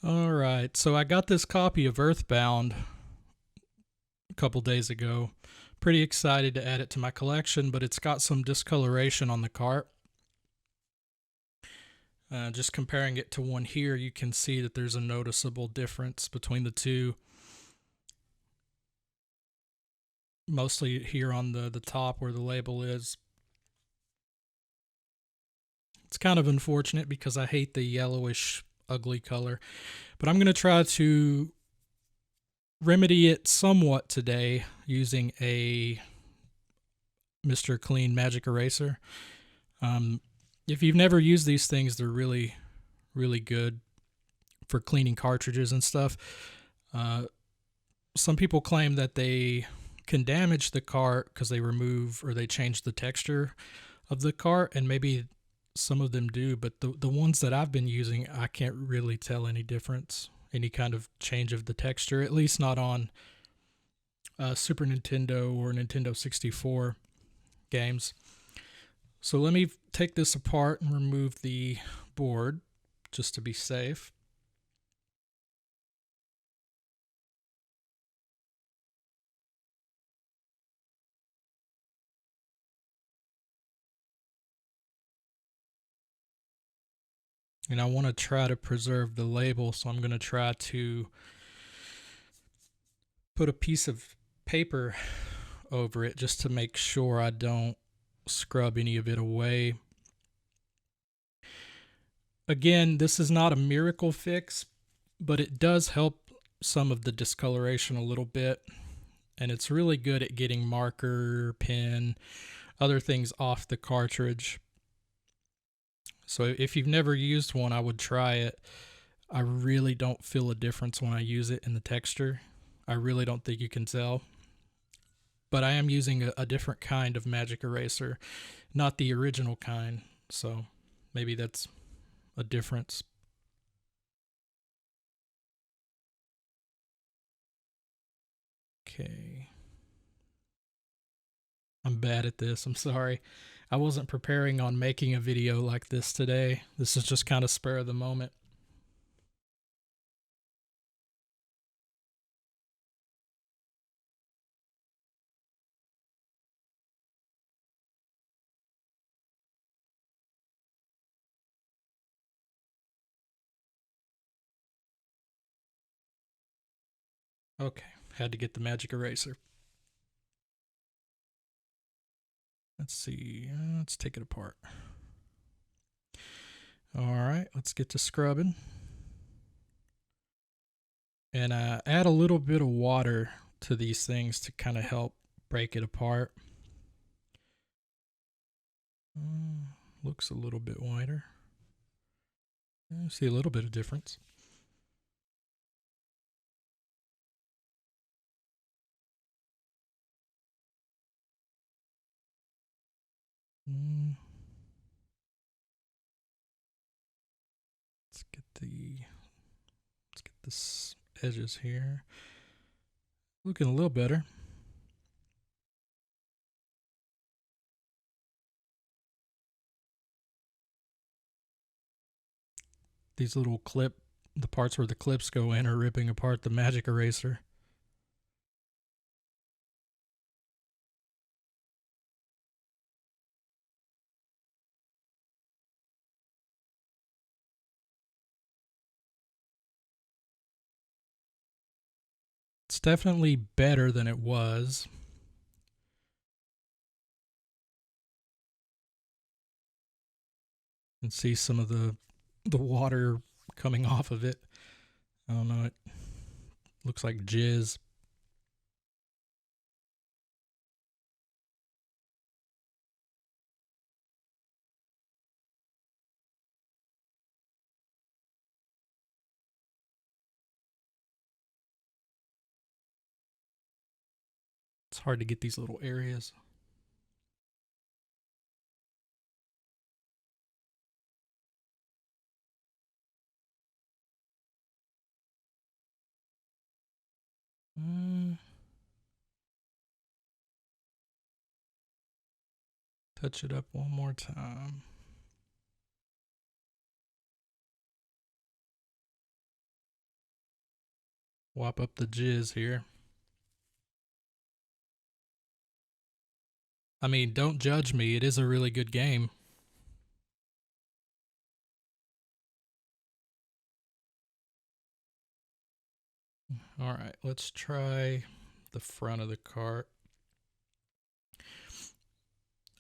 All right, so I got this copy of Earthbound a couple days ago. Pretty excited to add it to my collection, but it's got some discoloration on the cart. Just comparing it to one here, you can see that there's a noticeable difference between the two. Mostly here on the top where the label is. It's kind of unfortunate because I hate the yellowish, ugly color. But I'm going to try to remedy it somewhat today using a Mr. Clean Magic Eraser. If you've never used these things, they're really, really good for cleaning cartridges and stuff. Some people claim that they can damage the cart because they remove or they change the texture of the cart, and maybe some of them do, but the ones that I've been using, I can't really tell any difference, any kind of change of the texture, at least not on Super Nintendo or Nintendo 64 games. So let me take this apart and remove the board just to be safe. And I want to try to preserve the label, so I'm going to try to put a piece of paper over it just to make sure I don't scrub any of it away. Again, this is not a miracle fix, but it does help some of the discoloration a little bit, and it's really good at getting marker, pen, other things off the cartridge. So if you've never used one, I would try it. I really don't feel a difference when I use it in the texture. I really don't think you can tell. But I am using a different kind of magic eraser, not the original kind. So maybe that's a difference. Okay. I'm bad at this. I'm sorry. I wasn't preparing on making a video like this today. This is just kind of spur of the moment. Okay, had to get the magic eraser. Let's see. Let's take it apart. All right, let's get to scrubbing. And add a little bit of water to these things to kind of help break it apart. Looks a little bit whiter. I see a little bit of difference. Let's get this edges here. Looking a little better. These little the parts where the clips go in are ripping apart the magic eraser. It's definitely better than it was. You can see some of the water coming off of it. I don't know, it looks like jizz. It's hard to get these little areas. Touch it up one more time. swap up the jizz here. I mean, don't judge me. It is a really good game. All right, let's try the front of the cart.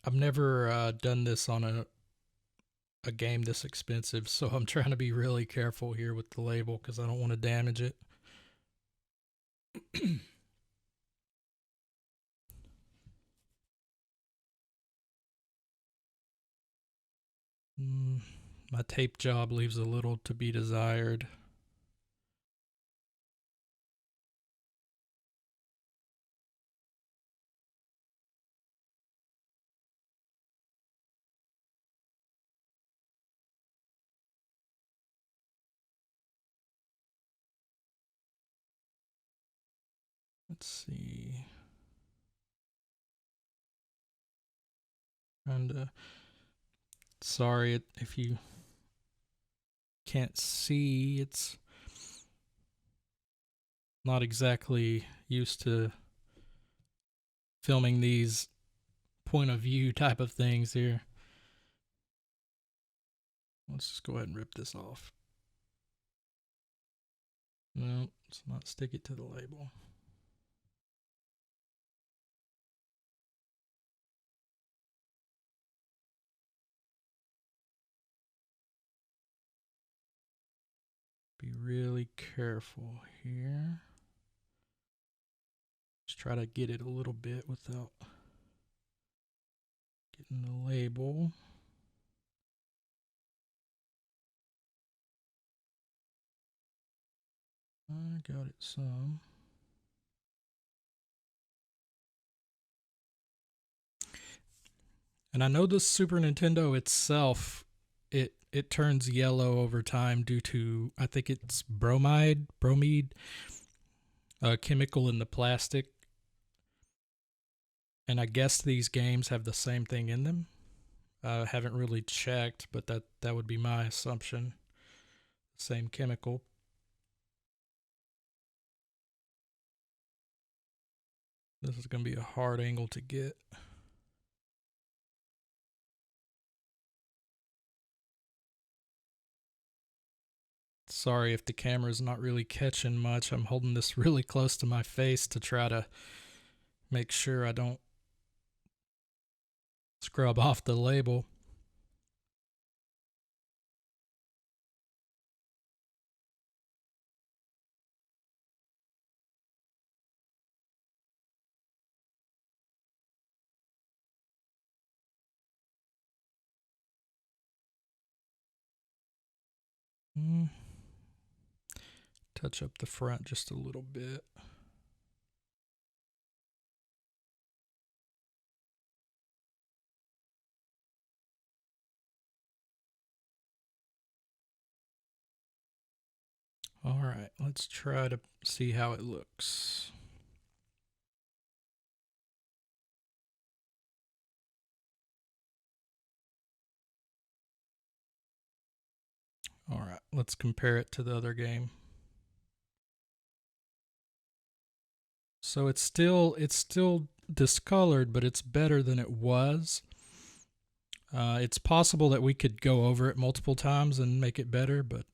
I've never done this on a game this expensive, so I'm trying to be really careful here with the label because I don't want to damage it. My tape job leaves a little to be desired. Let's see. And sorry if you can't see, it's not exactly used to filming these point of view type of things here. Let's just go ahead and rip this off. No, let's not stick it to the label. Be really careful here. Just try to get it a little bit without getting the label. I got it some. And I know the Super Nintendo itself, it turns yellow over time due to, I think it's bromide, chemical in the plastic. And I guess these games have the same thing in them. I haven't really checked, but that would be my assumption. Same chemical. This is going to be a hard angle to get. Sorry if the camera's not really catching much. I'm holding this really close to my face to try to make sure I don't scrub off the label. Touch up the front just a little bit. All right, let's try to see how it looks. All right, let's compare it to the other game. So it's still discolored, but it's better than it was. It's possible that we could go over it multiple times and make it better, but